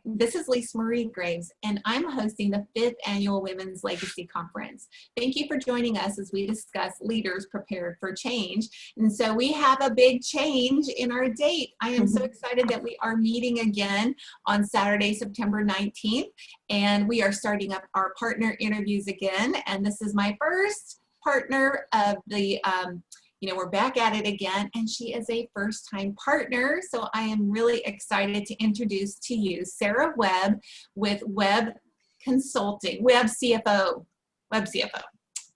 this is Lisa Marie Graves, and I'm hosting the 5th Annual Women's Legacy Conference. Thank you for joining us as we discuss leaders prepared for change. And so we have a big change in our date. I am so excited that we are meeting again on Saturday, September 19th, and we are starting up our partner interviews again. And this is my first partner of the we're back at it again, and she is a first-time partner. So I am really excited to introduce to you Sara Webb with Webb Consulting, Webb CFO. Webb CFO.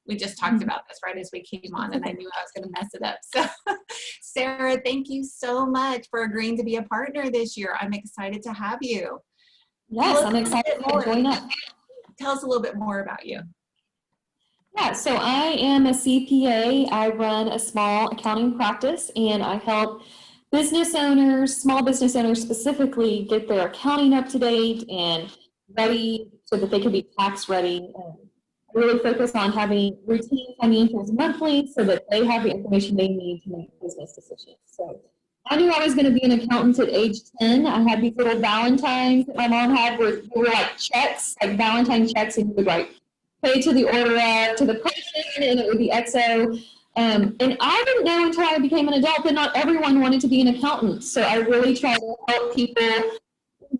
We just talked about this right as we came on, and I knew I was going to mess it up. So, Sara, thank you so much for agreeing to be a partner this year. I'm excited to have you. Yes, I'm excited to join up. Tell us a little bit more about you. Yeah, so I am a CPA. I run a small accounting practice, and I help business owners, small business owners specifically, get their accounting up to date and ready so that they can be tax ready. I really focus on having routine financials monthly so that they have the information they need to make business decisions. So I knew I was going to be an accountant at age 10. I had these little Valentines that my mom had where they were like checks, like Valentine checks, and you would write pay to the order of, to the person, and it would be XO. And I didn't know until I became an adult that not everyone wanted to be an accountant. So I really try to help people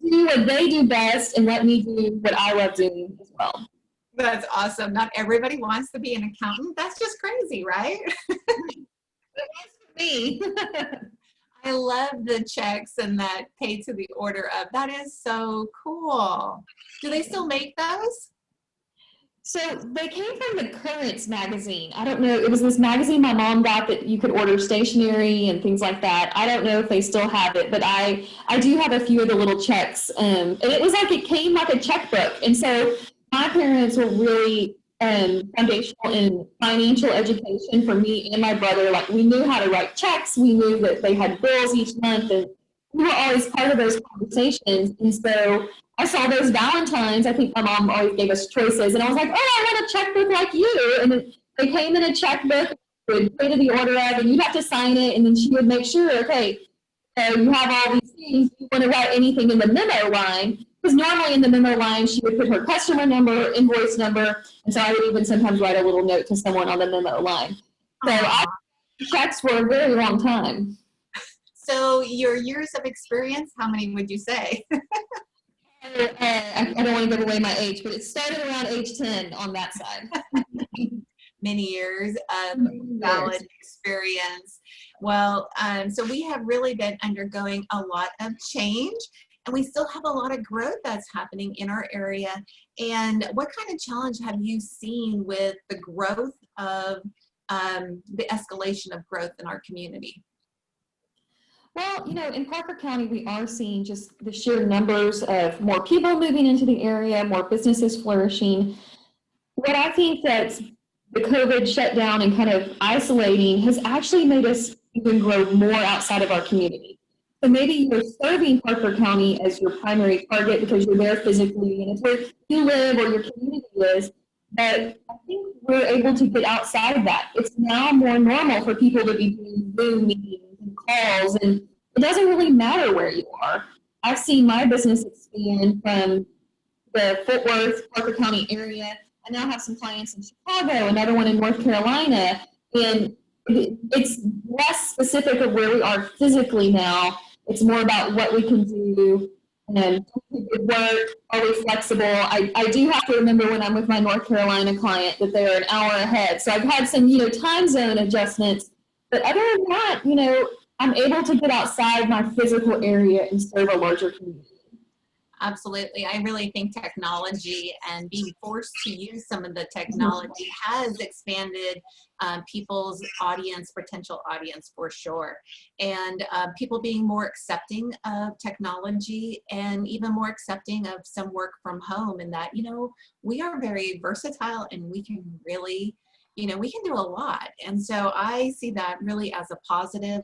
do what they do best and let me do what I love doing as well. That's awesome. Not everybody wants to be an accountant. That's just crazy, right? It was for me. I love the checks and that pay to the order of. That is so cool. Do they still make those? So they came from the Currents magazine. I don't know. It was this magazine my mom got that you could order stationery and things like that. I don't know if they still have it, but I do have a few of the little checks. And it was like it came like a checkbook. And so my parents were really foundational in financial education for me and my brother. Like we knew how to write checks. We knew that they had bills each month, and we were always part of those conversations. And so I saw those Valentines. I think my mom always gave us choices, and I was like, oh, I want a checkbook like you. And then they came in a checkbook, would pay to the order of, and you'd have to sign it, and then she would make sure, okay, you have all these things. You want to write anything in the memo line, because normally in the memo line, she would put her customer number, invoice number, and so I would even sometimes write a little note to someone on the memo line. So I checks for a very long time. So your years of experience, how many would you say? I don't want to give away my age, but it started around age 10 on that side. Many years of valid experience. Well, so we have really been undergoing a lot of change, and we still have a lot of growth that's happening in our area. And what kind of challenge have you seen with the growth of the escalation of growth in our community? Well, in Parker County, we are seeing just the sheer numbers of more people moving into the area, more businesses flourishing. What I think that the COVID shutdown and kind of isolating has actually made us even grow more outside of our community. So maybe you're serving Parker County as your primary target because you're there physically and it's where you live or your community is. But I think we're able to get outside that. It's now more normal for people to be doing Zoom meetings and calls, and it doesn't really matter where you are. I've seen my business expand from the Fort Worth, Parker County area. I now have some clients in Chicago, another one in North Carolina, and it's less specific of where we are physically now. It's more about what we can do and good work, are we flexible. I do have to remember when I'm with my North Carolina client that they're an hour ahead. So I've had some, time zone adjustments, but other than that, I'm able to get outside my physical area and serve a larger community. Absolutely. I really think technology and being forced to use some of the technology has expanded people's audience, potential audience for sure. And people being more accepting of technology and even more accepting of some work from home, and that, we are very versatile and we can really, we can do a lot. And so I see that really as a positive.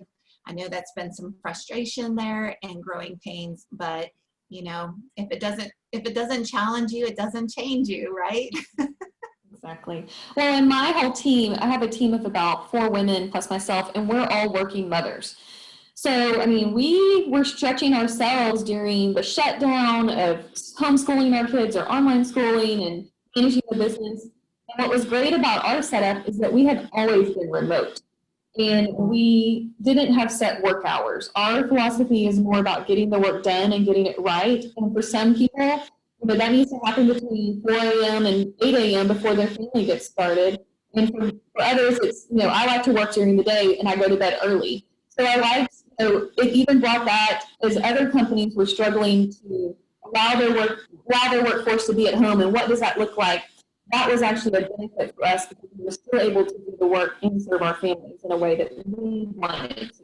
I know that's been some frustration there and growing pains, but if it doesn't challenge you, it doesn't change you, right? Exactly. Well, in my whole team, I have a team of about 4 women plus myself, and we're all working mothers. So, I mean, we were stretching ourselves during the shutdown of homeschooling our kids or online schooling and managing the business. And what was great about our setup is that we had always been remote and we didn't have set work hours. Our philosophy is more about getting the work done and getting it right. And for some people, that needs to happen between 4 a.m. and 8 a.m. before their family gets started. And for others, it's, I like to work during the day and I go to bed early. So I liked, it even brought that as other companies were struggling to allow their workforce to be at home. And what does that look like? That was actually a benefit for us because we were still able to do the work and serve our families in a way that we wanted to.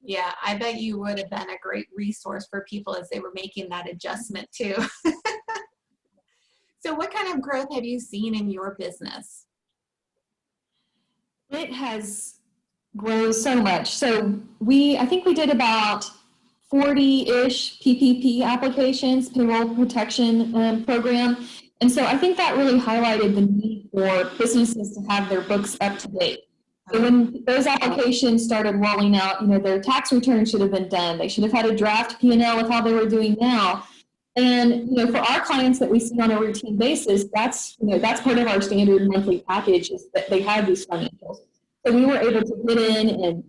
Yeah, I bet you would have been a great resource for people as they were making that adjustment too. So what kind of growth have you seen in your business? It has grown so much. So I think we did about 40-ish PPP applications, payroll protection program. And so I think that really highlighted the need for businesses to have their books up to date. So when those applications started rolling out, their tax return should have been done. They should have had a draft P&L of how they were doing now. And, for our clients that we see on a routine basis, that's part of our standard monthly package is that they have these financials. So we were able to get in and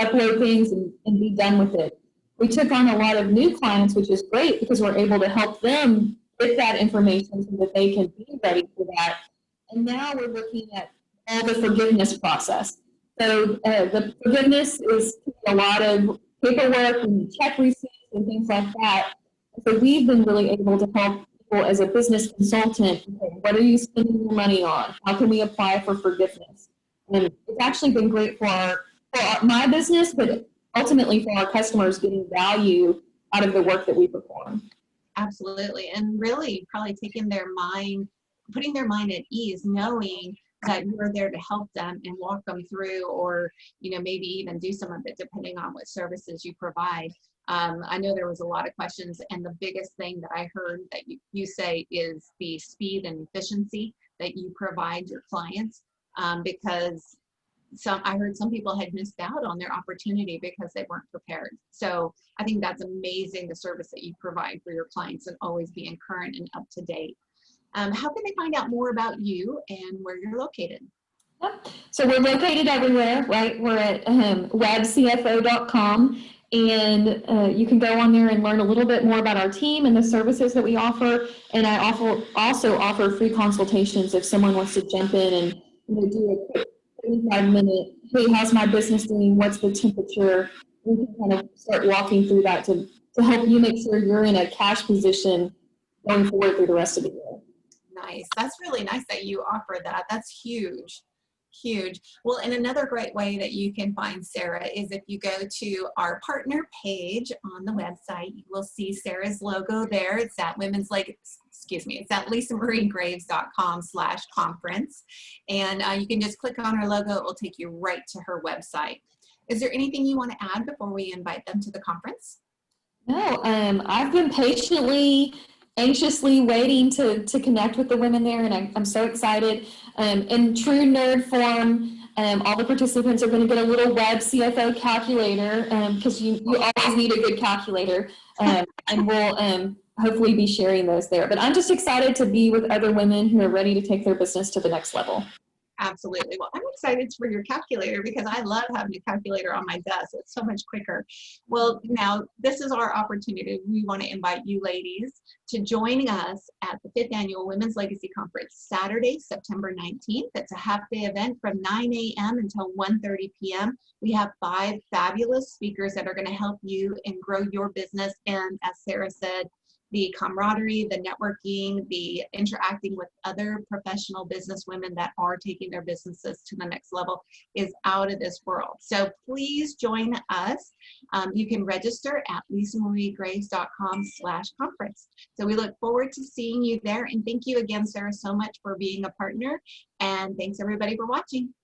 upload things and be done with it. We took on a lot of new clients, which is great because we're able to help them get that information so that they can be ready for that. And now we're looking at all the forgiveness process. So the forgiveness is a lot of paperwork and check receipts and things like that. So we've been really able to help people as a business consultant. Okay, what are you spending your money on? How can we apply for forgiveness? And it's actually been great for my business, but ultimately for our customers getting value out of the work that we perform. Absolutely. And really probably putting their mind at ease, knowing that you're there to help them and walk them through, or, maybe even do some of it depending on what services you provide. I know there was a lot of questions, and the biggest thing that I heard that you say is the speed and efficiency that you provide your clients, because I heard some people had missed out on their opportunity because they weren't prepared. So I think that's amazing, the service that you provide for your clients and always being current and up to date. How can they find out more about you and where you're located? Yep. So we're located everywhere, right? We're at webbcfo.com, and you can go on there and learn a little bit more about our team and the services that we offer. And I also offer free consultations if someone wants to jump in and do a quick 35-minute, hey, how's my business doing? What's the temperature? We can kind of start walking through that to help you make sure you're in a cash position going forward through the rest of the year. Nice. That's really nice that you offer that. That's huge. Huge. Well, and another great way that you can find Sara is if you go to our partner page on the website, you will see Sara's logo there. It's at it's at lisamurraygraves.com/conference. And you can just click on her logo. It will take you right to her website. Is there anything you want to add before we invite them to the conference? No, I've been anxiously waiting to connect with the women there, and I'm so excited. In true nerd form, all the participants are going to get a little Webb CFO calculator because you always need a good calculator, and we'll hopefully be sharing those there. But I'm just excited to be with other women who are ready to take their business to the next level. Absolutely. Well, I'm excited for your calculator because I love having a calculator on my desk. It's so much quicker. Well, now this is our opportunity. We want to invite you ladies to join us at the 5th Annual Women's Legacy Conference, Saturday, September 19th. It's a half-day event from 9 a.m. until 1:30 p.m. We have 5 fabulous speakers that are going to help you and grow your business. And as Sara said, the camaraderie, the networking, the interacting with other professional business women that are taking their businesses to the next level is out of this world. So please join us. You can register at lisamurraygraves.com/conference. So we look forward to seeing you there. And thank you again, Sara, so much for being a partner. And thanks everybody for watching.